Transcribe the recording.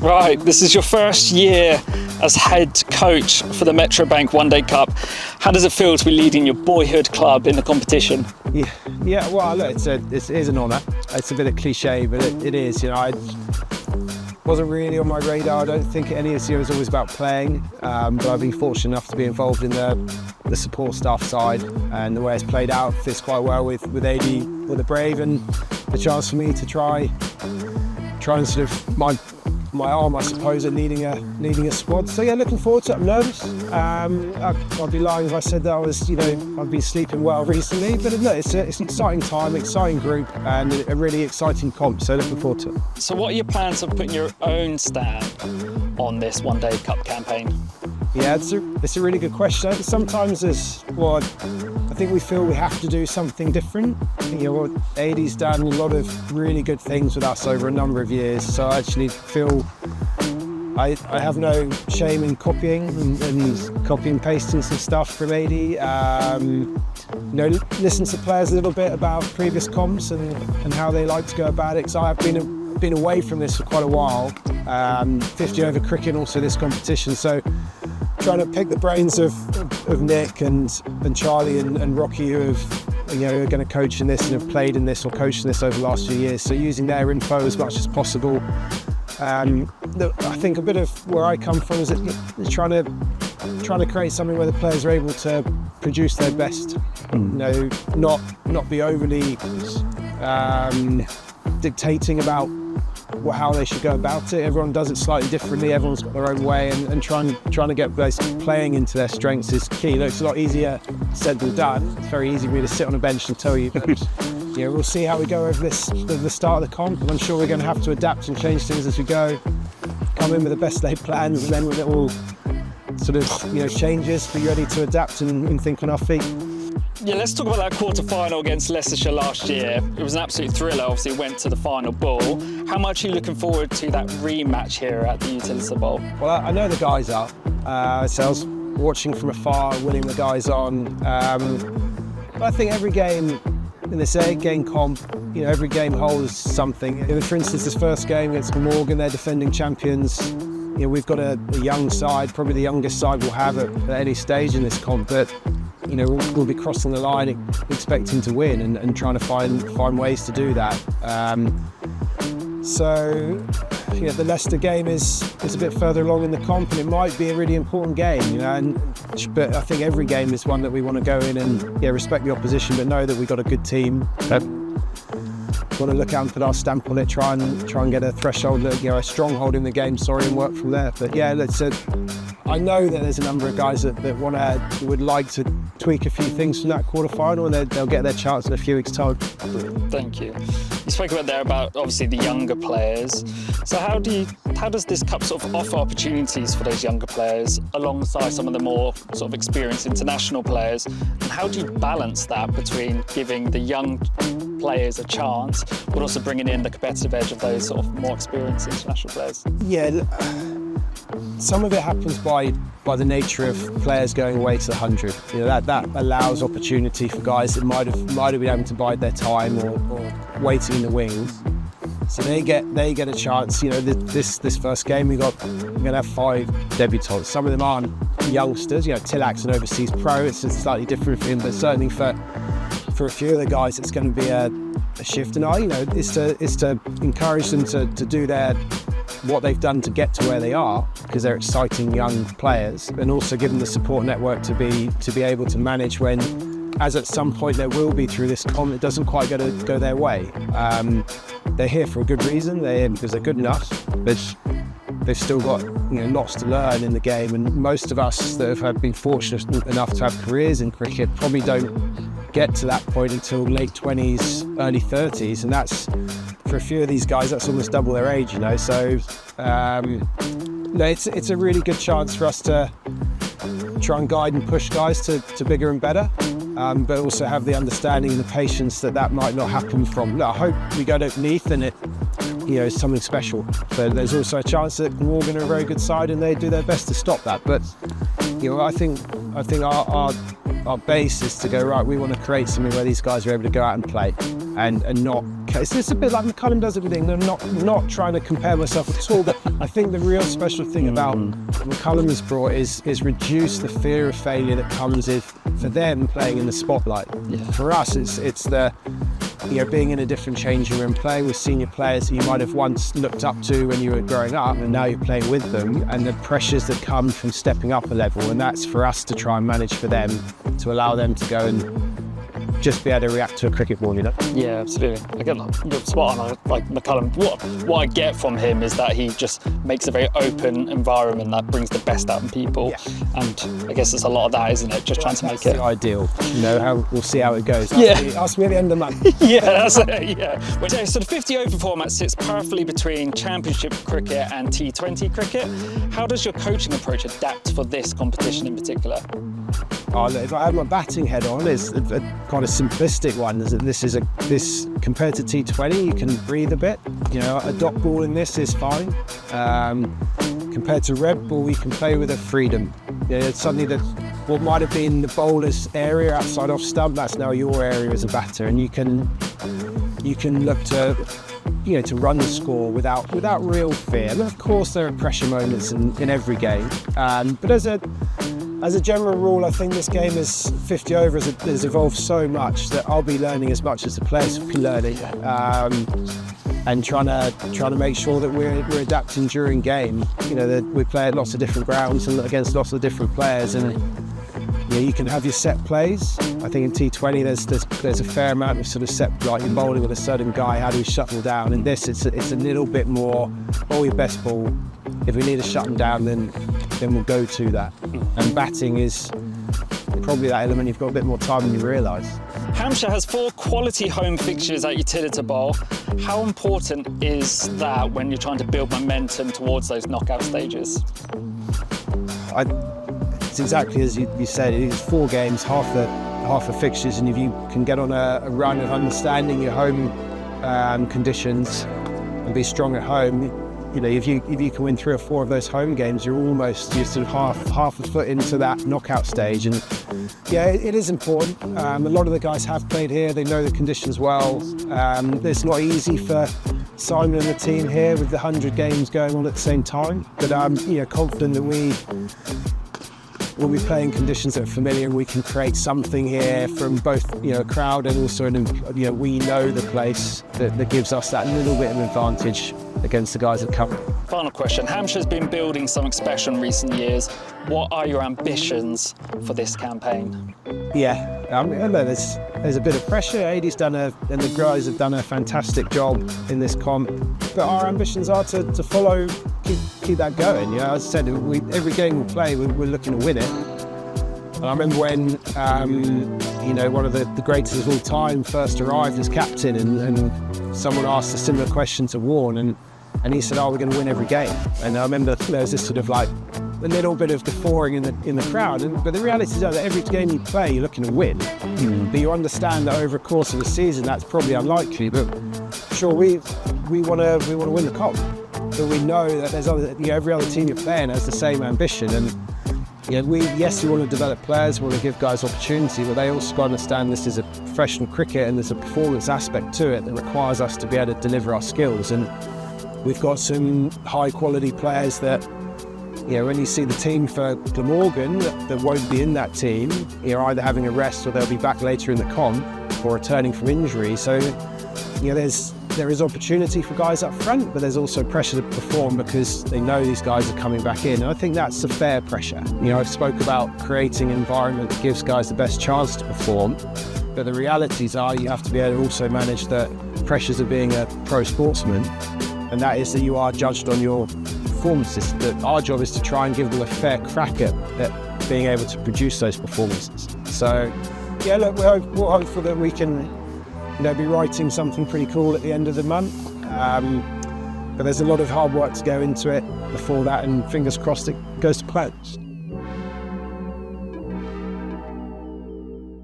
Right, this is your first year as head coach for the Metro Bank One Day Cup. How does it feel to be leading your boyhood club in the competition? Yeah. Well, look, it is an honour. It's a bit of cliche, but it is. You know, I wasn't really on my radar. I don't think any of this year was always about playing, but I've been fortunate enough to be involved in the support staff side, and the way it's played out fits quite well with AD, with the Brave, and the chance for me to try and sort of my arm, I suppose, at leading a squad. So yeah, looking forward to it. I'm nervous. I'd be lying if I said that I've been sleeping well recently. But no, it's an exciting time, exciting group, and a really exciting comp. So looking forward to it. So what are your plans for putting your own stamp on this One Day Cup campaign? Yeah, it's a really good question. Sometimes I think we feel we have to do something different. AD's done a lot of really good things with us over a number of years, so I actually feel I have no shame in copying and copy and pasting some stuff from AD. Listen to players a little bit about previous comps and how they like to go about it. Because I've been away from this for quite a while. 50 over cricket, also this competition. So trying to pick the brains of Nick and Charlie and Rocky, who are going to coach in this and have played in this or coached in this over the last few years. So using their info as much as possible. I think a bit of where I come from is trying to create something where the players are able to produce their best. Not be overly dictating about how they should go about it. Everyone does it slightly differently. Everyone's got their own way, and trying to get those playing into their strengths is key. Look, it's a lot easier said than done. It's very easy for me to sit on a bench and tell you. But, we'll see how we go over the start of the comp, and I'm sure we're going to have to adapt and change things as we go. Come in with the best laid plans, and then when it all sort of changes, be ready to adapt and think on our feet. Yeah, let's talk about that quarter-final against Leicestershire last year. It was an absolute thriller. Obviously, it went to the final ball. How much are you looking forward to that rematch here at the Utility Bowl? Well, I know the guys are. So I was watching from afar, winning the guys on. But I think every game in this 8-game comp, every game holds something. For instance, this first game against Morgan, they're defending champions. We've got a young side, probably the youngest side we'll have at any stage in this comp. But we'll be crossing the line expecting to win and trying to find ways to do that. The Leicester game is a bit further along in the comp, and it might be a really important game. But I think every game is one that we want to go in and respect the opposition, but know that we've got a good team. Want to look out and put our stamp on it, try and get a threshold, a stronghold in the game, and work from there. But yeah, I know that there's a number of guys that would like to tweak a few things from that quarter-final, and they'll get their chance in a few weeks' time. Thank you. You spoke about obviously the younger players. So how does this cup sort of offer opportunities for those younger players alongside some of the more sort of experienced international players? And how do you balance that between giving the young players a chance, but also bringing in the competitive edge of those sort of more experienced international players? Yeah, some of it happens by the nature of players going away to the 100. That allows opportunity for guys that might have been able to bide their time or waiting in the wings. So they get a chance. This first game we're going to have 5 debutants. Some of them aren't youngsters. Tilak's an overseas pro. It's slightly different for him, but certainly for a few of the guys, it's going to be a shift. And is to encourage them to do what they've done to get to where they are, because they're exciting young players, and also give them the support network to be able to manage when, as at some point there will be through this comp, it doesn't quite go their way. They're here for a good reason. They're here because they're good enough, but they've still got lots to learn in the game. And most of us that have been fortunate enough to have careers in cricket probably don't get to that point until late 20s, early 30s, and that's, for a few of these guys, that's almost double their age. So it's a really good chance for us to try and guide and push guys to bigger and better, but also have the understanding and the patience that might not happen from. I hope we go to Neath and it's something special, but there's also a chance that Morgan are a very good side and they do their best to stop that. But I think our base is to go, right, we want to create something where these guys are able to go out and play and not It's a bit like McCullum does everything. I'm not trying to compare myself at all, but I think the real special thing about what McCullum has brought is reduce the fear of failure that comes for them playing in the spotlight. Yeah. For us, it's the being in a different changing room, playing with senior players that you might have once looked up to when you were growing up, and now you're playing with them, and the pressures that come from stepping up a level, and that's for us to try and manage for them, to allow them to go and just be able to react to a cricket ball, Yeah, absolutely. I get you're spot on. Like McCullum, what I get from him is that he just makes a very open environment that brings the best out in people. Yeah. And I guess it's a lot of that, isn't it? Just trying to make it ideal. We'll see how it goes. Ask me at the end of the month. Yeah, that's it. Yeah. So the 50 over format sits perfectly between Championship cricket and T20 cricket. How does your coaching approach adapt for this competition in particular? If I have my batting head on, it's quite a simplistic one. This compared to T20, you can breathe a bit. A dot ball in this is fine. Compared to red ball, you can play with a freedom. It's suddenly that what might have been the bowler's area outside off stump, that's now your area as a batter, and you can look to run the score without real fear. And of course, there are pressure moments in every game, but as a general rule, I think this game is 50 over has evolved so much that I'll be learning as much as the players will be learning, and trying to make sure that we're adapting during game. That we play at lots of different grounds and against lots of different players, and you can have your set plays. I think in T20 there's a fair amount of sort of set, like you're bowling with a certain guy, how do we shut them down? In this, it's a little bit more bowl your best ball. If we need to shut them down, then we'll go to that. And batting is probably that element you've got a bit more time than you realise. Hampshire has 4 quality home fixtures at Utility Bowl. How important is that when you're trying to build momentum towards those knockout stages? It's exactly as you said. It's 4 games, half the fixtures, and if you can get on a run of understanding your home conditions and be strong at home, if you can win 3 or 4 of those home games, you're sort of half a foot into that knockout stage. And yeah, it is important. A lot of the guys have played here; they know the conditions well. It's not easy for Simon and the team here with the 100 games going on at the same time, but I'm confident that we'll be playing conditions that are familiar, and we can create something here from both a crowd and also we know the place that gives us that little bit of advantage against the guys that come. Final question. Hampshire's been building something special in recent years. What are your ambitions for this campaign? Yeah, I know there's a bit of pressure. Adie's and the guys have done a fantastic job in this comp, but our ambitions are to follow, keep that going. As I said, every game we play, we're looking to win it. And I remember when one of the greatest of all time first arrived as captain, and someone asked a similar question to Warren, and he said, we're going to win every game. And I remember there was this sort of like a little bit of guffawing in the crowd, but the reality is that every game you play, you're looking to win. But you understand that over the course of the season, that's probably unlikely. But sure, we want to win the comp, but we know that there's every other team you're playing has the same ambition. And we want to develop players, we want to give guys opportunity, but they also got to understand this is a professional cricket, and there's a performance aspect to it that requires us to be able to deliver our skills. And we've got some high quality players that, when you see the team for Glamorgan that won't be in that team, you're either having a rest or they'll be back later in the comp or returning from injury. So, there is opportunity for guys up front, but there's also pressure to perform because they know these guys are coming back in. And I think that's a fair pressure. I've spoke about creating an environment that gives guys the best chance to perform, but the realities are you have to be able to also manage the pressures of being a pro sportsman, and that is that you are judged on your performances. That our job is to try and give them a fair crack at being able to produce those performances. So, yeah, look, we're hopeful that we can be writing something pretty cool at the end of the month. But there's a lot of hard work to go into it before that, and fingers crossed it goes to plan.